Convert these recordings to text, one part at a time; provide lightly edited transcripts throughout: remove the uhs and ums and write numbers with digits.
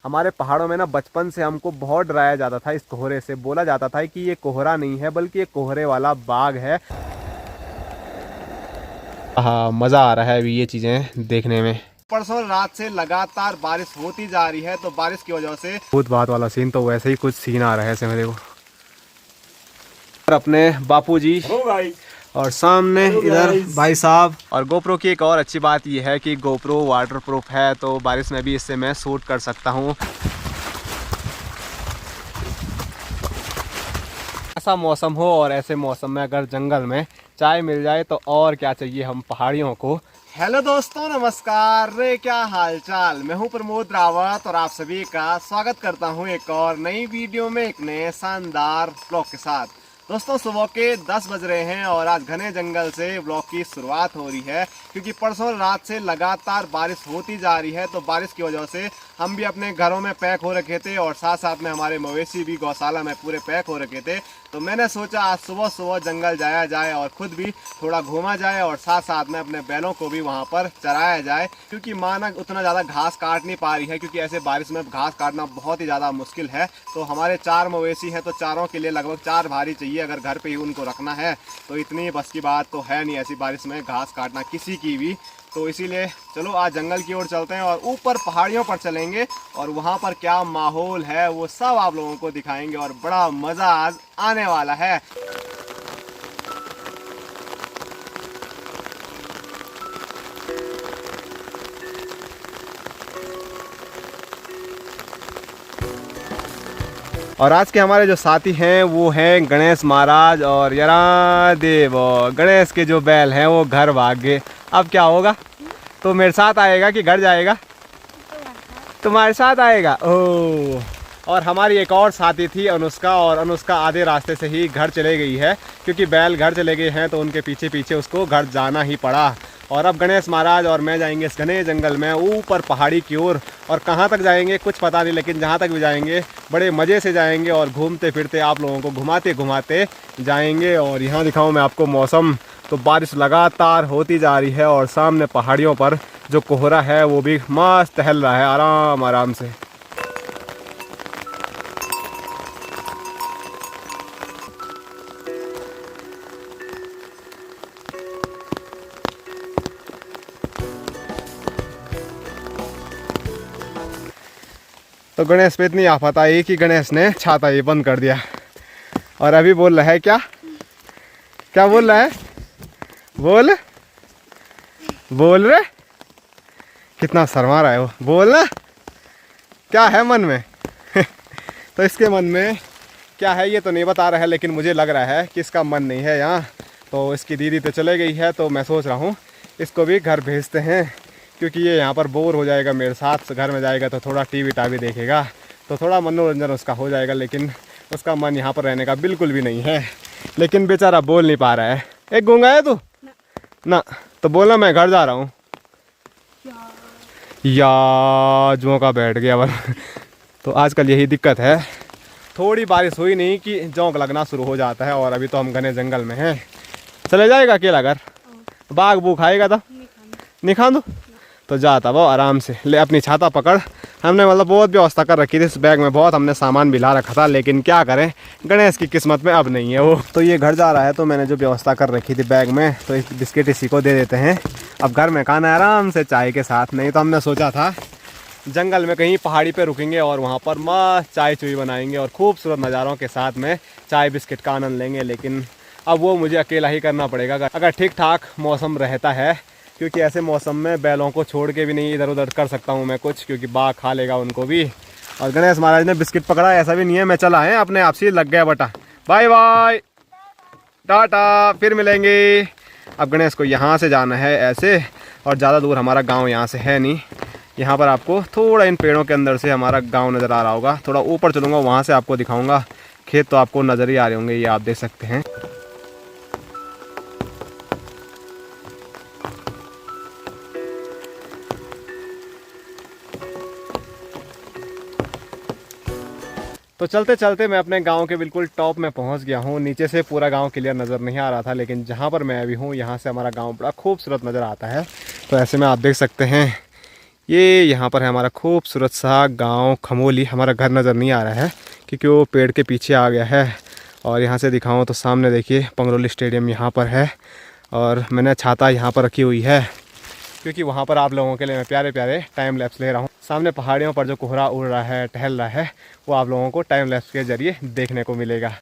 हमारे पहाड़ों में ना बचपन से हमको बहुत डराया जाता था इस कोहरे से। बोला जाता था कि ये कोहरा नहीं है बल्कि ये कोहरे वाला बाग है। हाँ, मज़ा आ रहा है अभी ये चीज़ें देखने में। परसों रात से लगातार बारिश होती जा रही है, तो बारिश की वजह से भूत बात वाला सीन तो वैसे ही कुछ सीन आ रहा है ऐसे मेरे को। और अपने बापूजी और सामने इधर भाई साहब। और गोप्रो की एक और अच्छी बात यह है कि गोप्रो वाटर प्रूफ है, तो बारिश में भी इससे मैं शूट कर सकता हूँ। ऐसा मौसम हो और ऐसे मौसम में अगर जंगल में चाय मिल जाए तो और क्या चाहिए हम पहाड़ियों को। हेलो दोस्तों, नमस्कार रे, क्या हाल चाल। मैं हूं प्रमोद रावत और आप सभी का स्वागत करता हूं एक और नई वीडियो में, एक नए शानदार ब्लॉग के साथ। दोस्तों, सुबह के 10 बज रहे हैं और आज घने जंगल से ब्लॉग की शुरुआत हो रही है, क्योंकि परसों रात से लगातार बारिश होती जा रही है। तो बारिश की वजह से हम भी अपने घरों में पैक हो रखे थे और साथ साथ में हमारे मवेशी भी गौशाला में पूरे पैक हो रखे थे। तो मैंने सोचा आज सुबह सुबह जंगल जाया जाए और खुद भी थोड़ा घूमा जाए और साथ साथ में अपने बैलों को भी वहाँ पर चराया जाए, क्योंकि माँ ना उतना ज़्यादा घास काट नहीं पा रही है, क्योंकि ऐसे बारिश में घास काटना बहुत ही ज़्यादा मुश्किल है। तो हमारे 4 मवेशी हैं, तो चारों के लिए लगभग 4 भारी चाहिए अगर घर पे ही उनको रखना है। तो इतनी बस की बात तो है नहीं ऐसी बारिश में घास काटना किसी की भी। तो इसीलिए चलो आज जंगल की ओर चलते हैं और ऊपर पहाड़ियों पर चलेंगे और वहाँ पर क्या माहौल है वो सब आप लोगों को दिखाएंगे और बड़ा मज़ा आज आने वाला है। और आज के हमारे जो साथी हैं वो हैं गणेश महाराज और यरा देव। गणेश के जो बैल हैं वो घर भाग गए। अब क्या होगा? तो मेरे साथ आएगा कि घर जाएगा? तुम्हारे साथ आएगा। ओह, और हमारी एक और साथी थी अनुष्का, और अनुष्का आधे रास्ते से ही घर चले गई है, क्योंकि बैल घर चले गए हैं तो उनके पीछे पीछे उसको घर जाना ही पड़ा। और अब गणेश महाराज और मैं जाएंगे इस घने जंगल में ऊपर पहाड़ी की ओर। और कहाँ तक जाएंगे कुछ पता नहीं, लेकिन जहाँ तक भी जाएंगे बड़े मज़े से जाएंगे और घूमते फिरते आप लोगों को घुमाते घुमाते जाएंगे। और यहाँ दिखाऊँ मैं आपको मौसम, तो बारिश लगातार होती जा रही है और सामने पहाड़ियों पर जो कोहरा है वो भी मस्त टहल रहा है आराम आराम से। तो गणेश पे इतनी आफत आई कि गणेश ने छाता ही बंद कर दिया और अभी बोल रहा है क्या क्या बोल रहा है? बोल बोल रे, कितना शर्मा रहा है वो। बोलना क्या है मन में। तो इसके मन में क्या है ये तो नहीं बता रहा है, लेकिन मुझे लग रहा है कि इसका मन नहीं है यहाँ। तो इसकी दीदी तो चले गई है, तो मैं सोच रहा हूँ इसको भी घर भेजते हैं, क्योंकि ये यहाँ पर बोर हो जाएगा मेरे साथ। घर में जाएगा तो थोड़ा टीवी टावी देखेगा, तो थोड़ा मनोरंजन उसका हो जाएगा, लेकिन उसका मन यहाँ पर रहने का बिल्कुल भी नहीं है। लेकिन बेचारा बोल नहीं पा रहा है। एक गूंगा है तू ना, तो बोलना मैं घर जा रहा हूँ। या जोंका बैठ गया बल। तो आजकल यही दिक्कत है, थोड़ी बारिश हुई नहीं कि जोंक लगना शुरू हो जाता है। और अभी तो हम घने जंगल में हैं। चले जाएगा अकेला घर? बाघ बू खाएगा तो नहीं खा दो तो जाता वो आराम से। ले अपनी छाता पकड़। हमने मतलब बहुत व्यवस्था कर रखी थी इस बैग में, बहुत हमने सामान भी ला रखा था, लेकिन क्या करें गणेश की किस्मत में अब नहीं है वो। तो ये घर जा रहा है, तो मैंने जो व्यवस्था कर रखी थी बैग में, तो इस बिस्किट इसी को दे देते हैं। अब घर में खाना आराम से चाय के साथ। नहीं तो हमने सोचा था जंगल में कहीं पहाड़ी पे रुकेंगे और वहाँ पर मस्त चाय चुई बनाएंगे और खूबसूरत नज़ारों के साथ में चाय बिस्किट का आनंद लेंगे। लेकिन अब वो मुझे अकेला ही करना पड़ेगा अगर ठीक ठाक मौसम रहता है, क्योंकि ऐसे मौसम में बैलों को छोड़ के भी नहीं इधर उधर कर सकता हूँ मैं कुछ, क्योंकि बाघ खा लेगा उनको भी। और गणेश महाराज ने बिस्किट पकड़ा, ऐसा भी नहीं है मैं चला है, अपने आप से लग गया बटा। बाय बाय टाटा, फिर मिलेंगे। अब गणेश को यहाँ से जाना है ऐसे, और ज़्यादा दूर हमारा गांव यहाँ से है नहीं। यहाँ पर आपको थोड़ा इन पेड़ों के अंदर से हमारा गांव नज़र आ रहा होगा। थोड़ा ऊपर चलूँगा, वहाँ से आपको दिखाऊँगा। खेत तो आपको नज़र ही आ रहे होंगे, ये आप देख सकते हैं। तो चलते चलते मैं अपने गांव के बिल्कुल टॉप में पहुंच गया हूं। नीचे से पूरा गांव क्लियर नज़र नहीं आ रहा था, लेकिन जहां पर मैं अभी हूं यहां से हमारा गांव बड़ा खूबसूरत नज़र आता है। तो ऐसे में आप देख सकते हैं ये यहाँ पर है हमारा खूबसूरत सा गांव खमोली। हमारा घर नज़र नहीं आ रहा है क्योंकि वो पेड़ के पीछे आ गया है। और यहाँ से दिखाऊँ तो सामने देखिए पंगरोली स्टेडियम यहाँ पर है। और मैंने छाता यहाँ पर रखी हुई है क्योंकि वहाँ पर आप लोगों के लिए मैं प्यारे प्यारे टाइम लैप्स ले रहा हूँ। सामने पहाड़ियों पर जो कोहरा उड़ रहा है, टहल रहा है, वो आप लोगों को टाइम लैप्स के ज़रिए देखने को मिलेगा।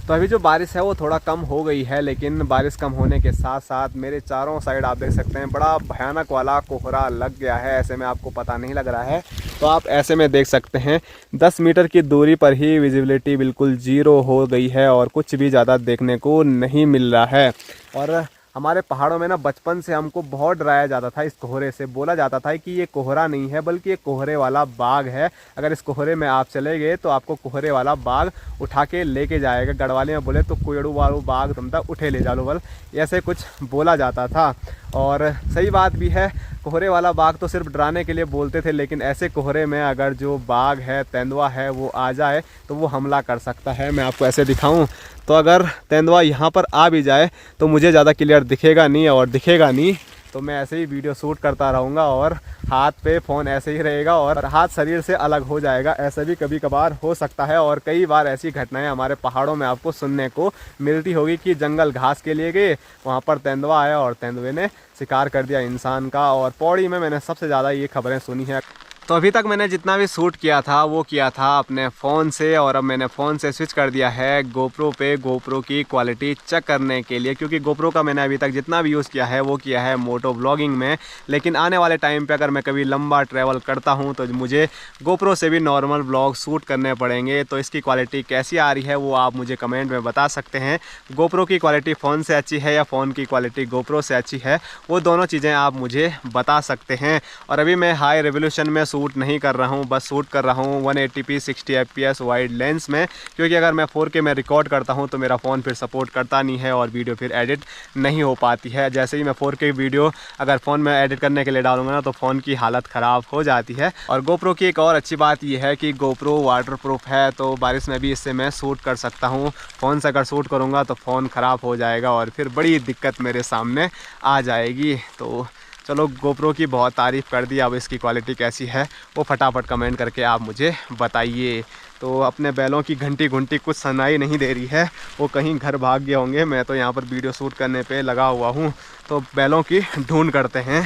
तो अभी जो बारिश है वो थोड़ा कम हो गई है, लेकिन बारिश कम होने के साथ साथ मेरे चारों साइड आप देख सकते हैं बड़ा भयानक वाला कोहरा लग गया है। ऐसे में आपको पता नहीं लग रहा है तो आप ऐसे में देख सकते हैं 10 मीटर की दूरी पर ही विजिबिलिटी बिल्कुल ज़ीरो हो गई है और कुछ भी ज़्यादा देखने को नहीं मिल रहा है। और हमारे पहाड़ों में ना बचपन से हमको बहुत डराया जाता था इस कोहरे से। बोला जाता था कि ये कोहरा नहीं है बल्कि ये कोहरे वाला बाघ है। अगर इस कोहरे में आप चले गए तो आपको कोहरे वाला बाघ उठा के लेके जाएगा। गढ़वाली में बोले तो कोयड़ू वालू बाघ तुम तक उठे ले जालो बल, ऐसे कुछ बोला जाता था। और सही बात भी है, कोहरे वाला बाघ तो सिर्फ डराने के लिए बोलते थे, लेकिन ऐसे कोहरे में अगर जो बाघ है, तेंदुआ है, वो आ जाए तो वो हमला कर सकता है। मैं आपको ऐसे दिखाऊं तो अगर तेंदुआ यहाँ पर आ भी जाए तो मुझे ज़्यादा क्लियर दिखेगा नहीं, और दिखेगा नहीं तो मैं ऐसे ही वीडियो शूट करता रहूँगा और हाथ पे फ़ोन ऐसे ही रहेगा और हाथ शरीर से अलग हो जाएगा। ऐसा भी कभी कभार हो सकता है। और कई बार ऐसी घटनाएं हमारे पहाड़ों में आपको सुनने को मिलती होगी कि जंगल घास के लिए गए, वहाँ पर तेंदुआ आया और तेंदुए ने शिकार कर दिया इंसान का। और पौड़ी में मैंने सबसे ज़्यादा ये खबरें सुनी है। तो अभी तक मैंने जितना भी शूट किया था वो किया था अपने फ़ोन से, और अब मैंने फ़ोन से स्विच कर दिया है गोप्रो पे, गोप्रो की क्वालिटी चेक करने के लिए। क्योंकि गोप्रो का मैंने अभी तक जितना भी यूज़ किया है वो किया है मोटो व्लॉगिंग में, लेकिन आने वाले टाइम पे अगर मैं कभी लंबा ट्रैवल करता हूँ तो मुझे गोप्रो से भी नॉर्मल व्लॉग शूट करने पड़ेंगे। तो इसकी क्वालिटी कैसी आ रही है वो आप मुझे कमेंट में बता सकते हैं। गोप्रो की क्वालिटी फ़ोन से अच्छी है या फ़ोन की क्वालिटी गोप्रो से अच्छी है, वो दोनों चीज़ें आप मुझे बता सकते हैं। और अभी मैं हाई रेवोल्यूशन में शूट नहीं कर रहा हूं, बस शूट कर रहा हूं 180p 60 fps वाइड लेंस में, क्योंकि अगर मैं 4K में रिकॉर्ड करता हूं तो मेरा फ़ोन फिर सपोर्ट करता नहीं है और वीडियो फिर एडिट नहीं हो पाती है। जैसे ही मैं 4K वीडियो अगर फ़ोन में एडिट करने के लिए डालूंगा ना तो फ़ोन की हालत ख़राब हो जाती है। और गोप्रो की एक और अच्छी बात यह है कि गोप्रो वाटर प्रूफ है, तो बारिश में भी इससे मैं शूट कर सकता हूँ। फ़ोन से अगर शूट करूँगा तो फ़ोन ख़राब हो जाएगा और फिर बड़ी दिक्कत मेरे सामने आ जाएगी। तो चलो, गोप्रो की बहुत तारीफ़ कर दी, अब इसकी क्वालिटी कैसी है वो फटाफट कमेंट करके आप मुझे बताइए। तो अपने बैलों की घंटी कुछ सुनाई नहीं दे रही है, वो कहीं घर भाग गए होंगे। मैं तो यहाँ पर वीडियो शूट करने पे लगा हुआ हूँ, तो बैलों की ढूंढ करते हैं।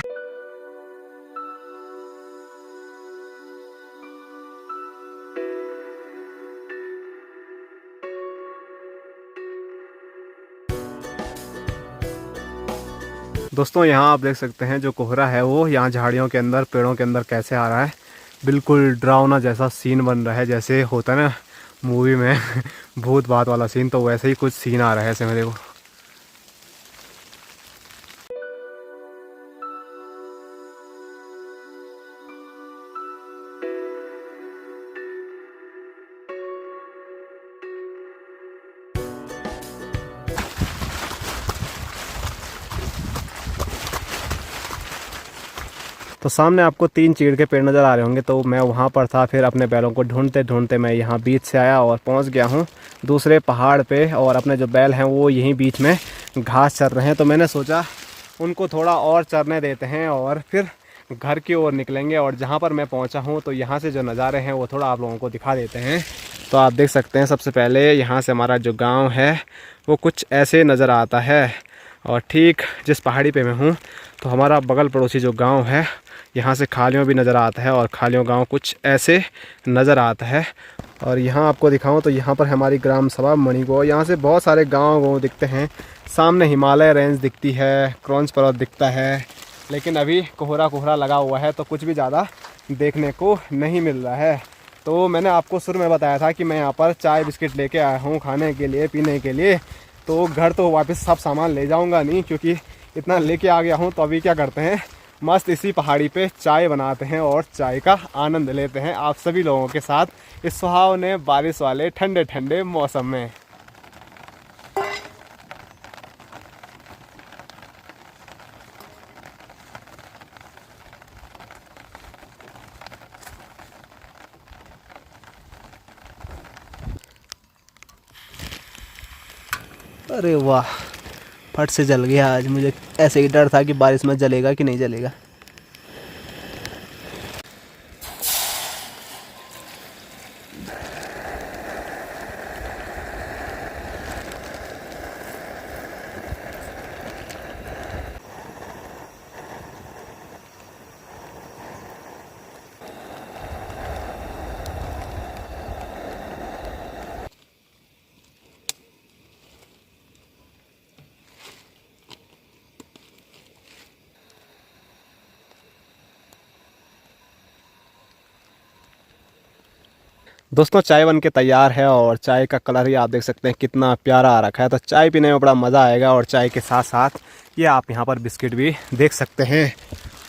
दोस्तों यहाँ आप देख सकते हैं जो कोहरा है वो यहाँ झाड़ियों के अंदर, पेड़ों के अंदर कैसे आ रहा है। बिल्कुल डरावना जैसा सीन बन रहा है, जैसे होता है ना मूवी में भूत बात वाला सीन, तो वैसे ही कुछ सीन आ रहा है ऐसे मेरे को। तो सामने आपको 3 चीड़ के पेड़ नज़र आ रहे होंगे, तो मैं वहाँ पर था। फिर अपने बैलों को ढूंढते ढूंढते मैं यहाँ बीच से आया और पहुँच गया हूँ दूसरे पहाड़ पे। और अपने जो बैल हैं वो यहीं बीच में घास चर रहे हैं, तो मैंने सोचा उनको थोड़ा और चरने देते हैं और फिर घर की ओर निकलेंगे। और जहाँ पर मैं पहुँचा हूँ तो यहाँ से जो नज़ारे हैं वो थोड़ा आप लोगों को दिखा देते हैं। तो आप देख सकते हैं सबसे पहले यहाँ से हमारा जो गाँव है वो कुछ ऐसे नज़र आता है। और ठीक जिस पहाड़ी पे मैं हूँ तो हमारा बगल पड़ोसी जो गांव है यहाँ से खालियों भी नज़र आता है, और खालियों गांव कुछ ऐसे नज़र आता है। और यहाँ आपको दिखाऊं तो यहाँ पर हमारी ग्राम सभा मणिगो, यहाँ से बहुत सारे गांव दिखते हैं। सामने हिमालय रेंज दिखती है, क्रॉन्च पर्वत दिखता है, लेकिन अभी कोहरा लगा हुआ है तो कुछ भी ज़्यादा देखने को नहीं मिल रहा है। तो मैंने आपको शुरू में बताया था कि मैं यहाँ पर चाय बिस्किट लेके आया हूँ खाने के लिए, पीने के लिए। तो घर तो वापस सब सामान ले जाऊंगा नहीं, क्योंकि इतना लेके आ गया हूं। तो अभी क्या करते हैं, मस्त इसी पहाड़ी पे चाय बनाते हैं और चाय का आनंद लेते हैं आप सभी लोगों के साथ इस सुहावने बारिश वाले ठंडे ठंडे मौसम में। अरे वाह, फट से जल गया आज। मुझे ऐसे ही डर था कि बारिश में जलेगा कि नहीं जलेगा। दोस्तों चाय बन के तैयार है और चाय का कलर ही आप देख सकते हैं कितना प्यारा आ रखा है। तो चाय पीने में बड़ा मज़ा आएगा और चाय के साथ साथ ये आप यहाँ पर बिस्किट भी देख सकते हैं।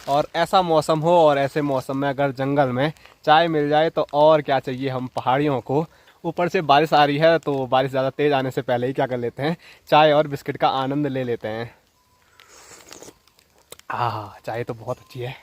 और ऐसा मौसम हो और ऐसे मौसम में अगर जंगल में चाय मिल जाए तो और क्या चाहिए हम पहाड़ियों को। ऊपर से बारिश आ रही है तो बारिश ज़्यादा तेज़ आने से पहले ही क्या कर लेते हैं, चाय और बिस्किट का आनंद ले लेते हैं। चाय तो बहुत अच्छी है।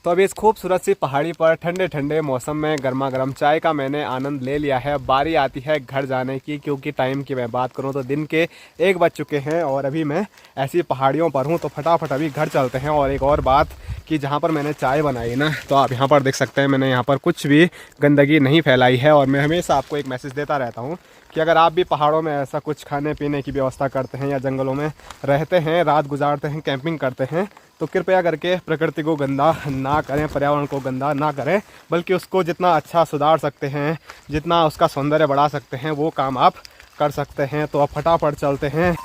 तो अभी इस खूबसूरत सी पहाड़ी पर ठंडे ठंडे मौसम में गर्मा गर्म चाय का मैंने आनंद ले लिया है। बारी आती है घर जाने की, क्योंकि टाइम की मैं बात करूं तो दिन के 1 बज चुके हैं और अभी मैं ऐसी पहाड़ियों पर हूं। तो फटाफट अभी घर चलते हैं। और एक और बात कि जहां पर मैंने चाय बनाई ना, तो आप यहां पर देख सकते हैं मैंने यहां पर कुछ भी गंदगी नहीं फैलाई है। और मैं हमेशा आपको एक मैसेज देता रहता हूँ कि अगर आप भी पहाड़ों में ऐसा कुछ खाने पीने की व्यवस्था करते हैं या जंगलों में रहते हैं, रात गुजारते हैं, कैंपिंग करते हैं, तो कृपया करके प्रकृति को गंदा ना करें, पर्यावरण को गंदा ना करें, बल्कि उसको जितना अच्छा सुधार सकते हैं, जितना उसका सौंदर्य बढ़ा सकते हैं, वो काम आप कर सकते हैं। तो अब फटाफट चलते हैं।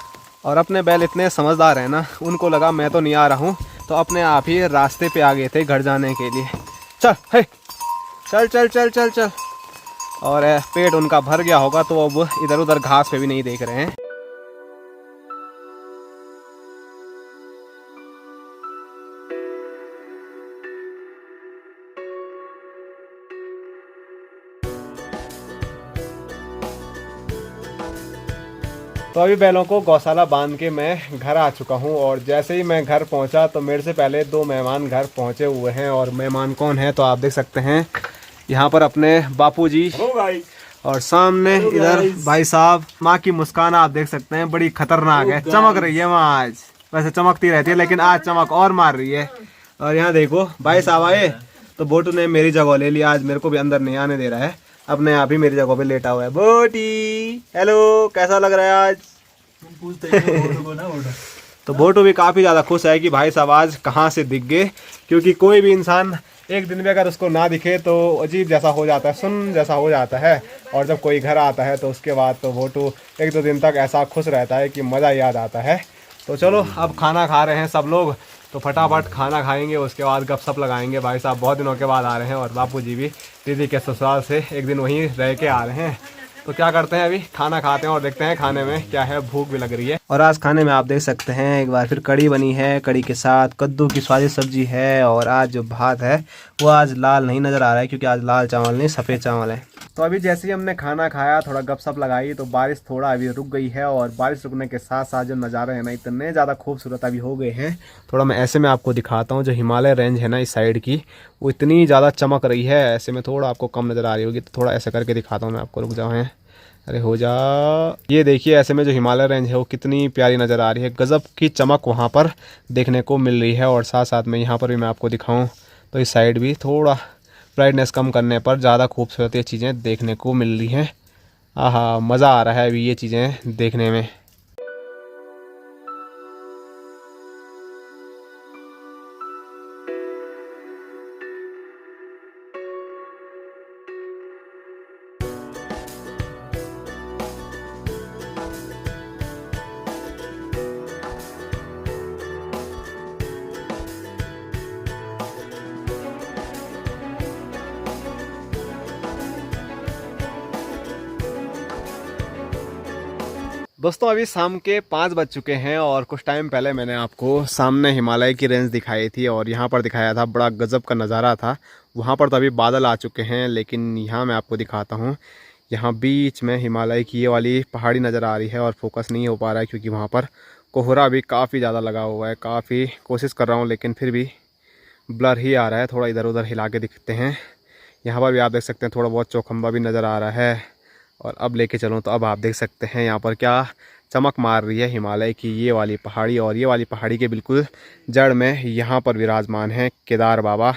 और अपने बैल इतने समझदार हैं ना, उनको लगा मैं तो नहीं आ रहा हूँ, तो अपने आप ही रास्ते पे आ गए थे घर जाने के लिए। चल हे, चल चल चल चल चल। और पेट उनका भर गया होगा तो अब इधर उधर घास पे भी नहीं देख रहे हैं। तो अभी बैलों को गौशाला बांध के मैं घर आ चुका हूँ। और जैसे ही मैं घर पहुँचा तो मेरे से पहले 2 मेहमान घर पहुँचे हुए हैं। और मेहमान कौन है तो आप देख सकते हैं यहाँ पर अपने बापूजी, और सामने इधर भाई साहब। माँ की मुस्कान आप देख सकते हैं बड़ी खतरनाक है, चमक रही है माँ आज। वैसे चमकती रहती है लेकिन आज चमक और मार रही है। और यहाँ देखो भाई साहब आए तो बोटू ने मेरी जगह ले लिया। आज मेरे को भी अंदर नहीं आने दे रहा है, अपने आप ही मेरी जगह पे लेटा हुआ है। बोटी हेलो, कैसा लग रहा है आज? तो बोटू भी काफ़ी ज़्यादा खुश है कि भाई साहब आज कहाँ से दिख गए, क्योंकि कोई भी इंसान एक दिन में अगर उसको ना दिखे तो अजीब जैसा हो जाता है, सुन जैसा हो जाता है। और जब कोई घर आता है तो उसके बाद तो बोटू 1-2 दिन तक ऐसा खुश रहता है कि मज़ा याद आता है। तो चलो अब खाना खा रहे हैं सब लोग, तो फटाफट खाना खाएंगे, उसके बाद गपशप लगाएंगे। भाई साहब बहुत दिनों के बाद आ रहे हैं और बापूजी भी दीदी के ससुराल से एक दिन वहीं रह के आ रहे हैं। तो क्या करते हैं, अभी खाना खाते हैं और देखते हैं खाने में क्या है। भूख भी लग रही है। और आज खाने में आप देख सकते हैं एक बार फिर कड़ी बनी है, कड़ी के साथ कद्दू की स्वादिष्ट सब्जी है। और आज जो भात है वो आज लाल नहीं नज़र आ रहा है, क्योंकि आज लाल चावल नहीं सफ़ेद चावल है। तो अभी जैसे ही हमने खाना खाया, थोड़ा गपशप लगाई, तो बारिश थोड़ा अभी रुक गई है। और बारिश रुकने के साथ साथ जो नज़ारे हैं ना, इतने ज़्यादा खूबसूरत अभी हो गए हैं। थोड़ा मैं ऐसे में आपको दिखाता हूँ। जो हिमालय रेंज है ना इस साइड की, वो इतनी ज़्यादा चमक रही है। ऐसे में थोड़ा आपको कम नज़र आ रही होगी, तो थोड़ा ऐसा करके दिखाता हूँ मैं आपको। रुक जाओ, हैं अरे हो जा। ये देखिए ऐसे में जो हिमालय रेंज है वो कितनी प्यारी नज़र आ रही है। गज़ब की चमक वहाँ पर देखने को मिल रही है। और साथ साथ में यहाँ पर भी मैं आपको दिखाऊं तो इस साइड भी थोड़ा ब्राइटनेस कम करने पर ज़्यादा खूबसूरत ये चीज़ें देखने को मिल रही हैं। आहा, मज़ा आ रहा है अभी ये चीज़ें देखने में। दोस्तों अभी शाम के 5 बज चुके हैं और कुछ टाइम पहले मैंने आपको सामने हिमालय की रेंज दिखाई थी और यहाँ पर दिखाया था, बड़ा गजब का नज़ारा था। वहाँ पर तो अभी बादल आ चुके हैं, लेकिन यहाँ मैं आपको दिखाता हूँ। यहाँ बीच में हिमालय की ये वाली पहाड़ी नज़र आ रही है और फोकस नहीं हो पा रहा है क्योंकि वहाँ पर कोहरा भी काफ़ी ज़्यादा लगा हुआ है। काफ़ी कोशिश कर रहा हूँ लेकिन फिर भी ब्लर ही आ रहा है। थोड़ा इधर उधर हिला के दिखते हैं। यहाँ पर भी आप देख सकते हैं थोड़ा बहुत चौखंबा भी नज़र आ रहा है। और अब लेके चलूँ तो अब आप देख सकते हैं यहाँ पर क्या चमक मार रही है हिमालय की ये वाली पहाड़ी। और ये वाली पहाड़ी के बिल्कुल जड़ में यहाँ पर विराजमान है केदार बाबा।